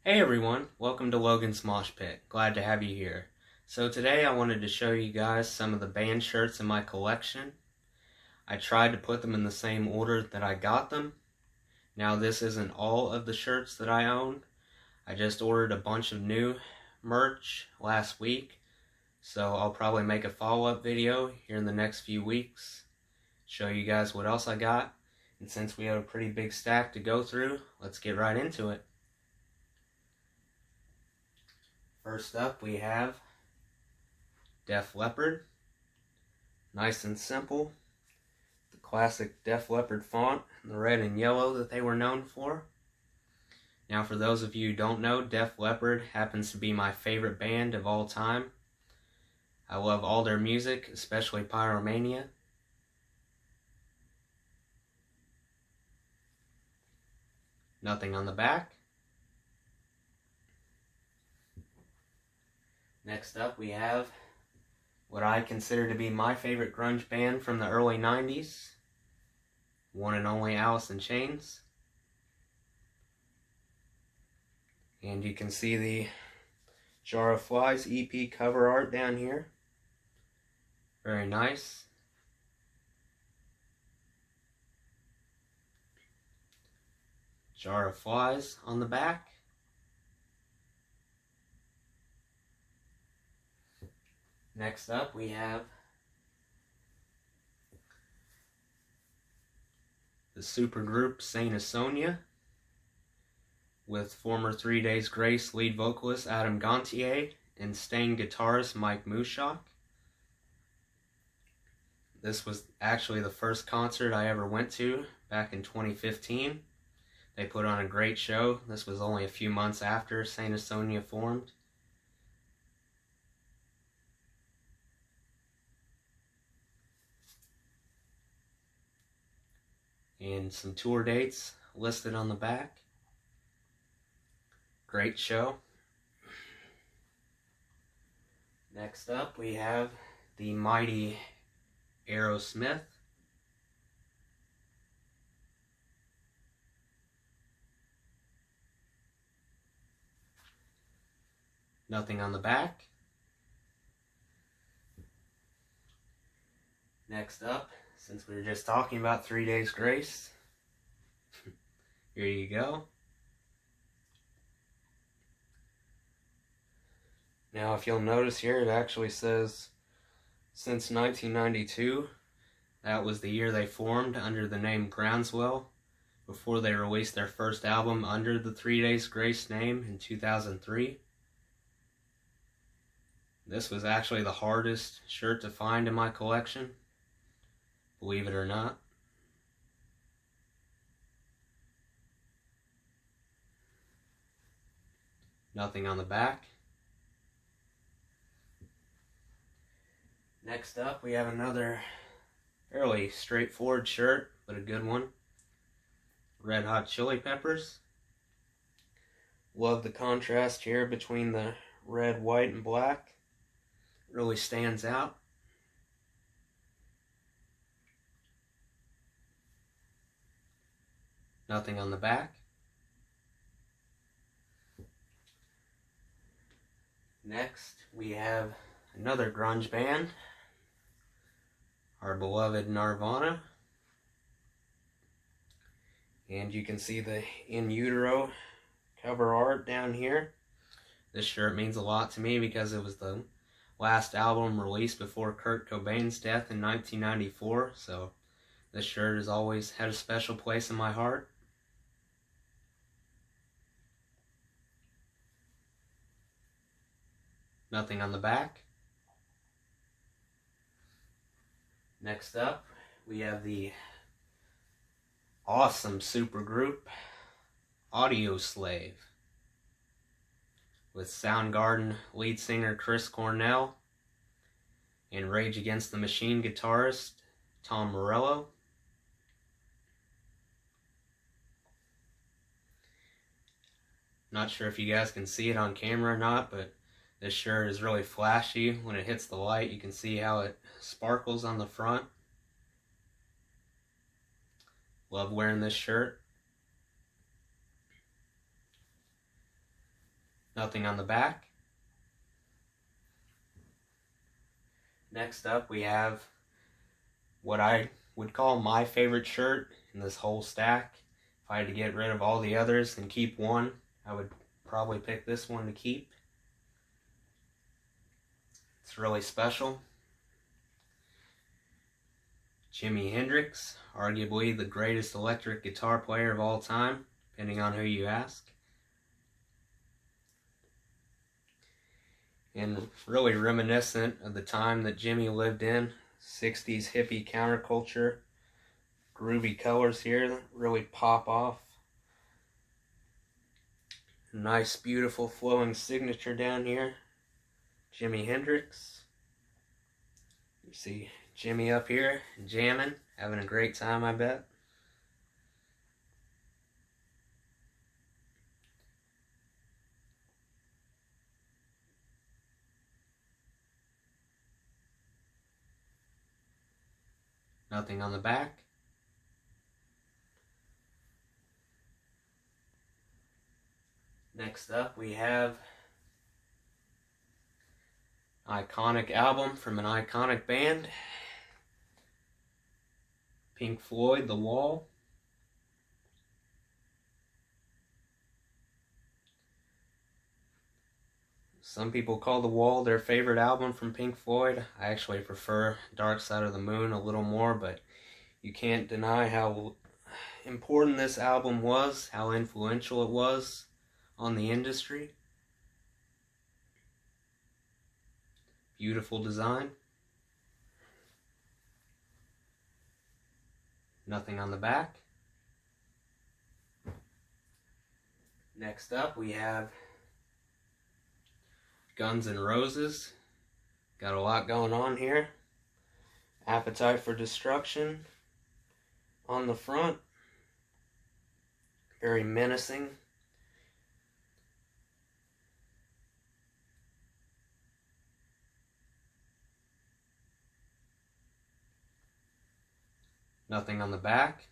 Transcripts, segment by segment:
Hey everyone, welcome to Logan's Mosh Pit. Glad to have you here. So today I wanted to show you guys some of the band shirts in my collection. I tried to put them in the same order that I got them. Now this isn't all of the shirts that I own. I just ordered a bunch of new merch last week. So I'll probably make a follow-up video here in the next few weeks. Show you guys what else I got. And since we have a pretty big stack to go through, let's get right into it. First up, we have Def Leppard. Nice and simple. The classic Def Leppard font, the red and yellow that they were known for. Now, for those of you who don't know, Def Leppard happens to be my favorite band of all time. I love all their music, especially Pyromania. Nothing on the back. Next up, we have what I consider to be my favorite grunge band from the early 90s, one and only Alice in Chains. And you can see the Jar of Flies EP cover art down here. Very nice. Jar of Flies on the back. Next up, we have the supergroup Saint Asonia with former 3 Days Grace lead vocalist Adam Gontier and Stain guitarist Mike Mushok. This was actually the first concert I ever went to back in 2015. They put on a great show. This was only a few months after Saint Asonia formed. And some tour dates listed on the back. Great show. Next up, we have the mighty Aerosmith. Nothing on the back. Next up, since we were just talking about 3 Days Grace, here you go. Now, if you'll notice here, it actually says since 1992. That was the year they formed under the name Groundswell, before they released their first album under the 3 Days Grace name in 2003. This was actually the hardest shirt to find in my collection, believe it or not. Nothing on the back. Next up, we have another fairly straightforward shirt, but a good one. Red Hot Chili Peppers. Love the contrast here between the red, white, and black. Really stands out. Nothing on the back. Next, we have another grunge band, our beloved Nirvana. And you can see the In Utero cover art down here. This shirt means a lot to me because it was the last album released before Kurt Cobain's death in 1994, so this shirt has always had a special place in my heart. Nothing on the back. Next up, we have the awesome supergroup Audioslave with Soundgarden lead singer Chris Cornell and Rage Against the Machine guitarist Tom Morello. Not sure if you guys can see it on camera or not, but this shirt is really flashy. When it hits the light, you can see how it sparkles on the front. Love wearing this shirt. Nothing on the back. Next up we have what I would call my favorite shirt in this whole stack. If I had to get rid of all the others and keep one, I would probably pick this one to keep. It's really special. Jimi Hendrix, arguably the greatest electric guitar player of all time, depending on who you ask. And really reminiscent of the time that Jimmy lived in, 60s hippie counterculture. Groovy colors here that really pop off. Nice, beautiful, flowing signature down here. Jimi Hendrix. You see Jimmy up here jamming, having a great time, I bet. Nothing on the back. Next up we have an iconic album from an iconic band. Pink Floyd, The Wall. Some people call The Wall their favorite album from Pink Floyd. I actually prefer Dark Side of the Moon a little more, but you can't deny how important this album was, how influential it was on the industry. Beautiful design. Nothing on the back. Next up we have Guns N' Roses. Got a lot going on here. Appetite for Destruction on the front. Very menacing. Nothing on the back.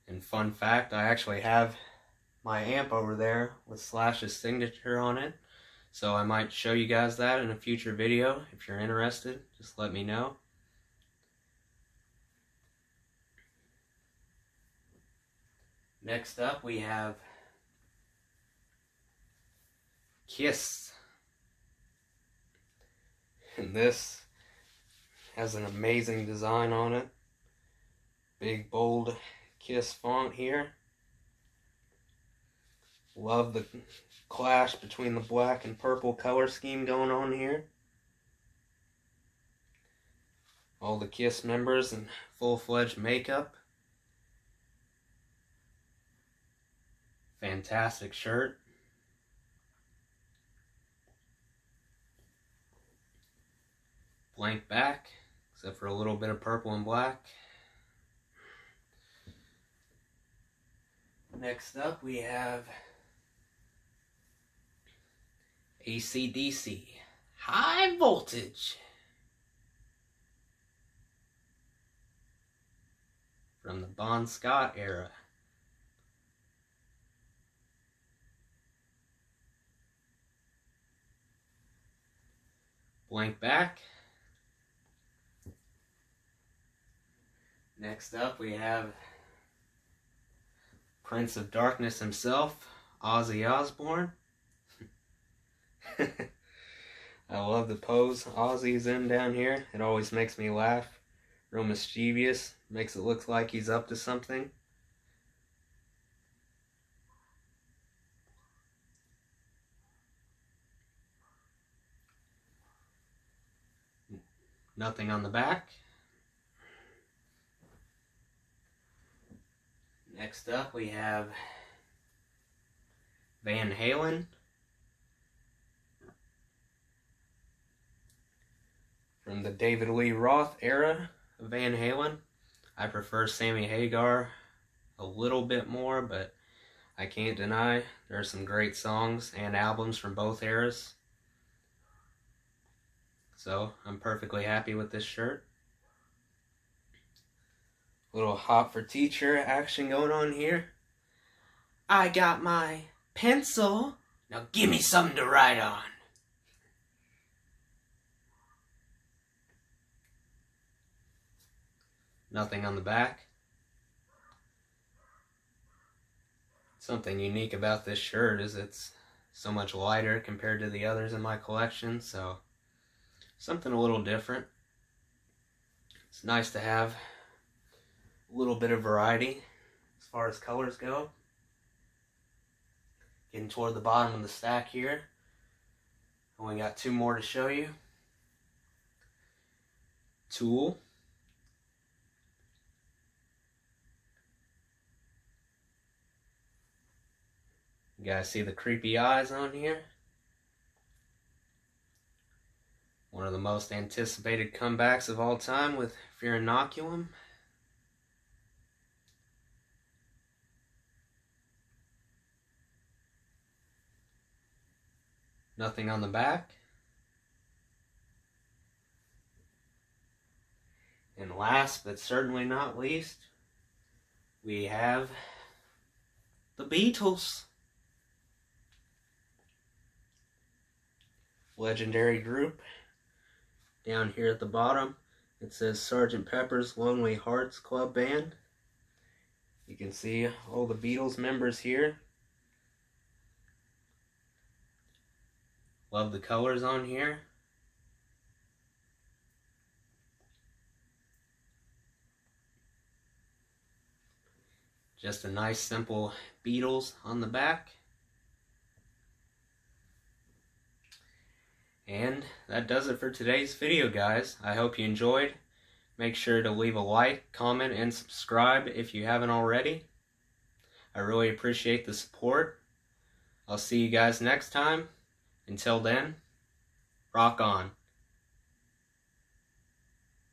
And fun fact, I actually have my amp over there with Slash's signature on it. So I might show you guys that in a future video. If you're interested, just let me know. Next up we have Kiss. And this has an amazing design on it. Big bold Kiss font here. Love the clash between the black and purple color scheme going on here. All the Kiss members in full-fledged makeup. Fantastic shirt. Blank back, except for a little bit of purple and black. Next up we have AC/DC, High Voltage. From the Bon Scott era. Blank back. Next up we have Prince of Darkness himself, Ozzy Osbourne. I love the pose Ozzy's in down here. It always makes me laugh. Real mischievous. Makes it look like he's up to something. Nothing on the back. Next up we have Van Halen. From the David Lee Roth era of Van Halen. I prefer Sammy Hagar a little bit more, but I can't deny there are some great songs and albums from both eras. So I'm perfectly happy with this shirt. Little Hot for Teacher action going on here. I got my Pencil? Now give me something to write on. Nothing on the back. Something unique about this shirt is it's so much lighter compared to the others in my collection, so something a little different. It's nice to have a little bit of variety as far as colors go. Getting toward the bottom of the stack here. Only got two more to show you. Tool. You guys see the creepy eyes on here? One of the most anticipated comebacks of all time with Fear Inoculum. Nothing on the back. And last but certainly not least, we have the Beatles. Legendary group. Down here at the bottom, it says Sgt. Pepper's Lonely Hearts Club Band. You can see all the Beatles members here. Love the colors on here. Just a nice simple Beatles on the back. And that does it for today's video, guys. I hope you enjoyed. Make sure to leave a like, comment, and subscribe if you haven't already. I really appreciate the support. I'll see you guys next time. Until then, rock on.